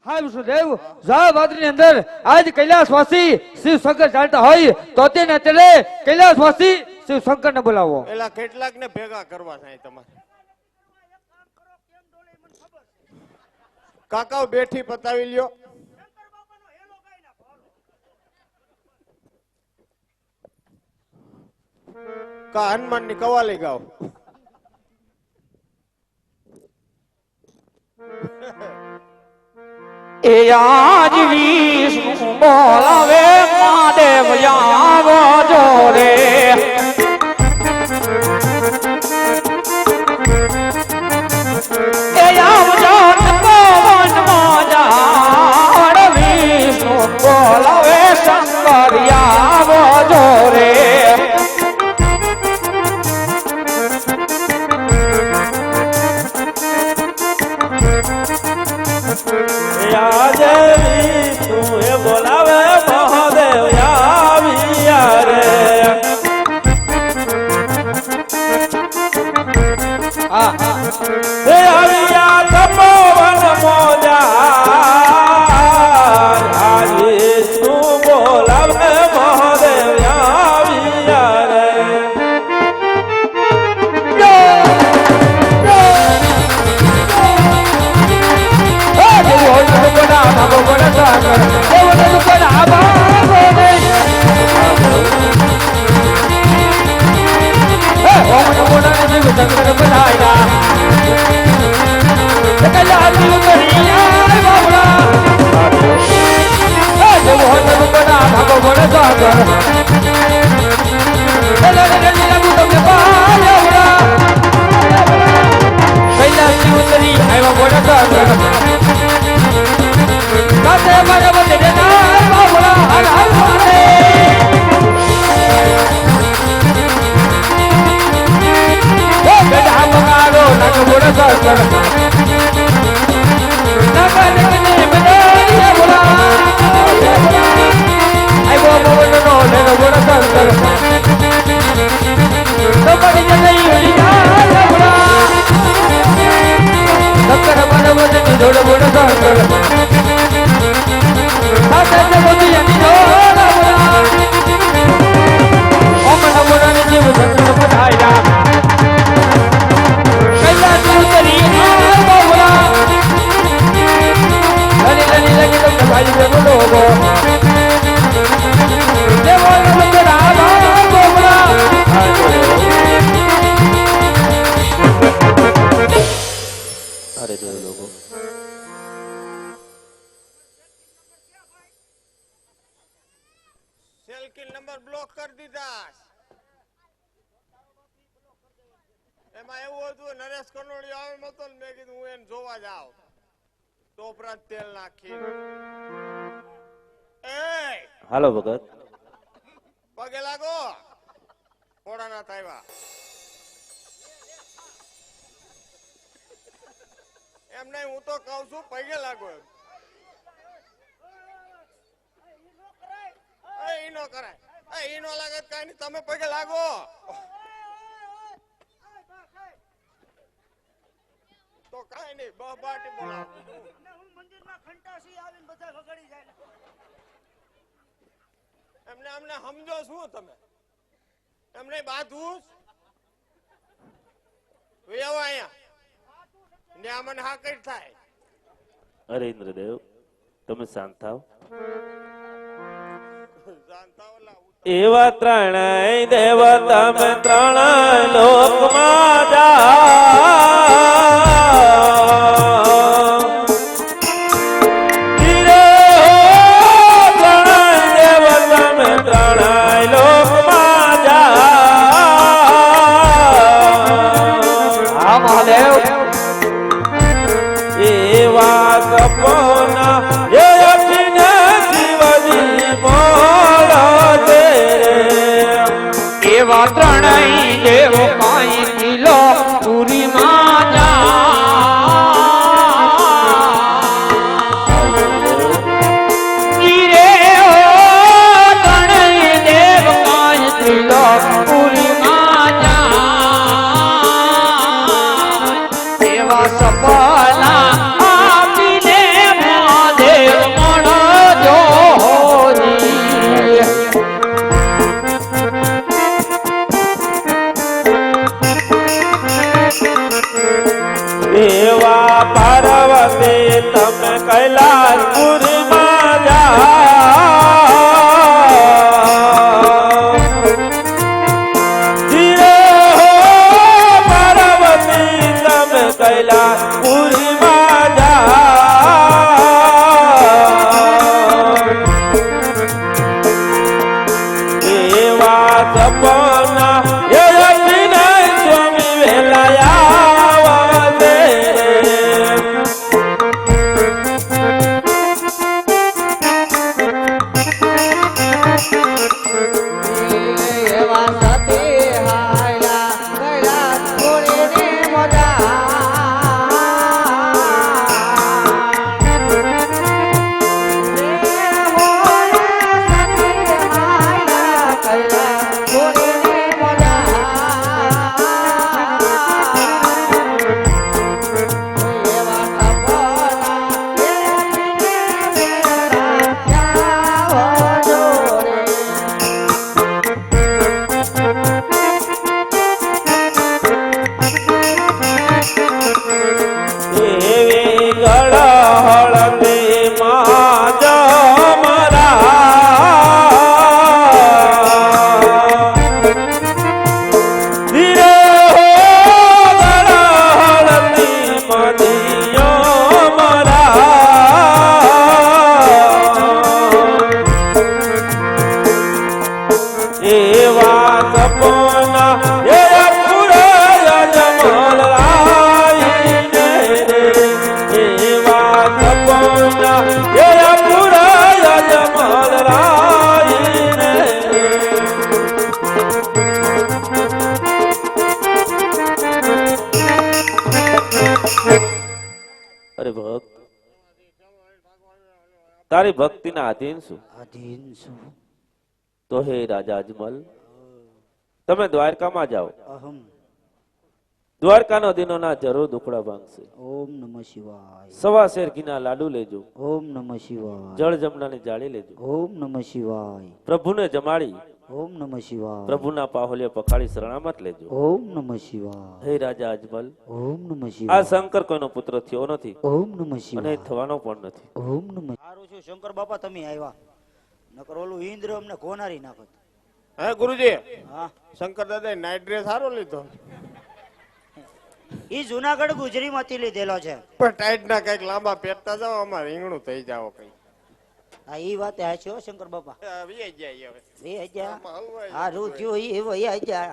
હા વિષ્ણુદેવ જા ભાદરની અંદર આજ કૈલાસવાસી શિવ શંકર ચાલતા હોય તો તેને અત્યારે કૈલાસવાસી શિવ શંકર ને બોલાવો. એલા કેટલાક ને ભેગા કરવા થાય તમારે. કાકાઓ બેઠી પતાવી લ્યો. કા હનુમાન ની કવાલી ગાઓ. એ આજ વિષ્ણુ બોલાવે મહાદેવ આવો જોરે એ આવજો પવન મોજાડ વિષ્ણુ બોલાવે શંકર આવો જોરે બોલાવે મહાદેવ આવ્યા રે. આવ્યા તપોવન મોજા શું બોલાવે મહાદેવ આવ્યા રે. સેલ્ફી નંબર બ્લોક કરી દીધા. એમાં એવું હતું નરેશ કનોડી આવે નતો ને મેં કીધું હું એને જોવા જાવ તો ઉપરાંત તેલ નાખી. એ હાલો ભગત પગે લાગો. કોડાના થાયવા એમ નહીં હું તો કહું છું પગે લાગો. એમ ઈ નો કરાય. ઈ નો લાગે કઈ નહીં તમે પગે લાગો. તો કઈ નહીં બહબાટી બોલાવો. હું મંદિરમાં ખંટાસી આવીને બધા વગાડી જાય. એમને અમને સમજો શું તમે એમને બાંધવું વેવા અહીંયા ને મને હા કઈ થાય. અરે ઇન્દ્રદેવ તમે શાંત થાવ. એવા ત્રણેય દેવ તમે ત્રણેય લોકમાં ત્રણેય દેવ કાઈ કિલો પૂરી માં રે ત્રણેય દેવ કાઈ કિલો પૂરી માં એવા સપના આપીને કૈલાસપુરમાં જાઓ ધીરે હો પાર્વતી તમે કૈલાસપુરમાં જાઓ એવા સપના એ રચીને સ્વામી વેલા આવશે એવા સતી હાયલા કૈલાસ છોડીને મોજા એવી ગળહળતી માં જમરા ધીરે હો ગળહળતી મદિયો મરા એવા સપના એ પુરા જમલ આઈને રે એવા સપના એ પુરા જમલ આઈને અરે ભક્ત તારી ભક્તિના આધીન છું અધીન છું તો હે રાજા અજમલ તમે દ્વારકામાં જાઓ અહમ દ્વારકાનો દિનોના જરૂર દુખડા ભાંગશે ઓમ નમઃ શિવાય સવા શેર ઘીના લાડુ લેજો ઓમ નમઃ શિવાય જળ જમનાની જાળી લેજો ઓમ નમઃ શિવાય પ્રભુને જમાડી ઓમ નમઃ શિવાય પ્રભુના પાહોલે પખાડી શરણામત લેજો ઓમ નમઃ શિવાય હે રાજા અજમલ ઓમ નમઃ આ શિવાય શંકર કોઈનો પુત્ર થયો નથી ઓમ નમઃ અને શિવાય થવાનો પણ નથી ઓમ નમઃ સારું છું શંકર બાપા તમે આવ્યા નકર ઓલું ઇન્દ્ર અમને કોનારી નાખત હે ગુરુજી હા શંકર દાદા નાઇટ ડ્રેસ સારો લીધો ઈ જુનાગઢ ગુજરી માંથી લીધેલો છે પણ ટાઈટ ના કઈક લાંબા પહેરતા જાઓ અમારે રીંગણું થઈ જાઓ કઈ હા ઈ વાત હાચી હો શંકર બાપા વી જાય હવે એ હજા આમાં હલવાય આ રૂજ્યો ઈ વઈ હજા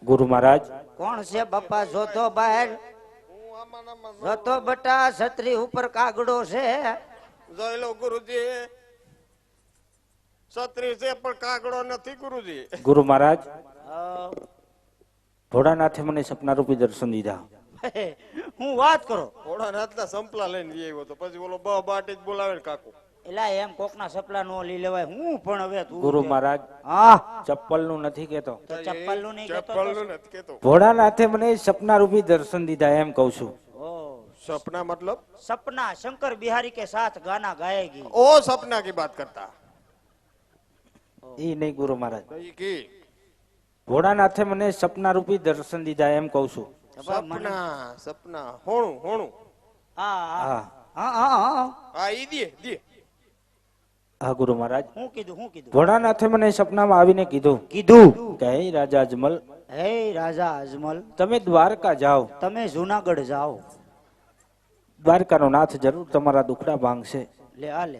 ગુરુ મહારાજ કોણ છે બાપા જોતો બહાર હું આમાં ને આમાં જોતો બટા છત્રી ઉપર કાગડો છે જોઈ લો ગુરુજી છત્રી છે પણ કાગડો નથી ગુરુજી ગુરુ મહારાજ અ, ભોળાનાથે મને સપના રૂપી દર્શન દીધા હું વાત કરો ઘોડા નાથના સંપલા લઈને જઈ આવ્યો તો પછી ઓલો બ બાટી જ બોલાવે ને કાકુ એલા એમ કોકના સપલા નો લઈ લેવાય હું પણ હવે તું ગુરુ કે. મહારાજ હા ચપ્પલ નું નથી કેતો તો ચપ્પલ નું નહીં કહેતો ચપ્પલ નું નથી કેતો ભોળાનાથે મને સપના રૂપી દર્શન દીધા એમ કઉ છું ઓ सपना मतलब सपना शंकर बिहारी के साथ गाना गाएगी ओ सपना की बात करता ઈ નહીં ગુરુ મહારાજ नहीं की ભોળાનાથે મને સપના રૂપી દર્શન દીધા એમ કઉ છું सपना सपना होणु होणु હા હા હા હા હા आ ई दे હા ગુરુ મહારાજ હું કીધું ભોળાનાથે મને સપનામાં આવીને કીધું કીધું કે હે રાજા અજમલ હે રાજા અજમલ તમે દ્વારકા જાઓ તમે જુનાગઢ જાઓ દ્વારકાનો નાથ જરૂર તમારા દુખડા ભાંગશે લે આ લે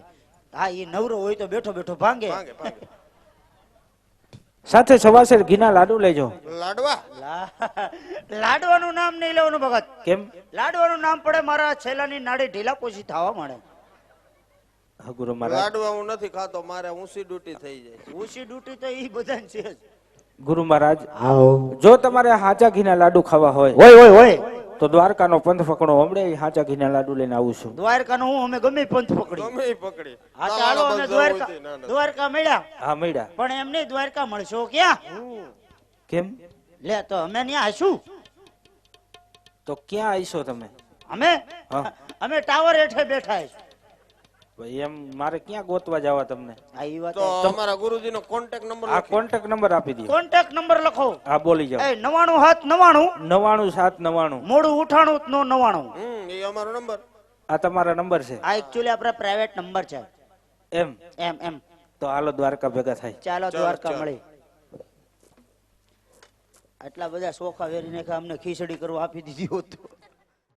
હા એ નવરો હોય તો બેઠો બેઠો ભાંગે भागे भागे સાથે સવાસેર ઘીના લાડુ લેજો लाडवा લાડવાનું નામ નહીં લેવાનું ભગત કેમ લાડવાનું નામ પડે મારા છેલ્લાની નાડી ઢીલા પોછી થવા મળે હા ગુરુ મહારાજ लाडवा હું નથી ખાતો મારે ઊંસી ડ્યુટી થઈ જાય ઓછી ડૂટી તો ઈ બધા છે જ. ગુરુ મહારાજ જો તમારે હાચા ઘીના લાડુ ખાવા હોય હોય તો દ્વારકાનો પંથ પકડો હમણે હાચા ઘીના લાડુ લઈને આવું છું દ્વારકા હું અમે ગમે ઈ પંથ પકડી ગમે ઈ પકડી હા ચાલો અમે દ્વારકા દ્વારકા મળ્યા હા મળ્યા પણ એમ નહીં દ્વારકા મળશો ક્યાં કેમ લે તો અમે ત્યાં હશું તો ક્યાં આવીશો તમે અમે હા. અમે ટાવર હેઠે બેઠા હશું ભાઈ એમ મારે ક્યાં ગોતવા જવા તમને આ ઈ વાત તો અમારા ગુરુજીનો કોન્ટેક્ટ નંબર આ કોન્ટેક્ટ નંબર આપી દો કોન્ટેક્ટ નંબર લખો હા બોલી જાઓ એ 99 7 99 99 7 99 મોડું ઉઠાણું નો 99 એ અમારો નંબર આ તમારા નંબર છે આ એકચ્યુઅલી આપણા પ્રાઇવેટ નંબર છે. એમ એમ એમ તો હાલો દ્વારકા ભેગા થાય. ચાલો ચાલો, દ્વારકા ચાલો. મળી. આટલા બધા સોખા વેરી નાખ્યા, અમને ખીચડી કરવા આપી દીધી હોત તો.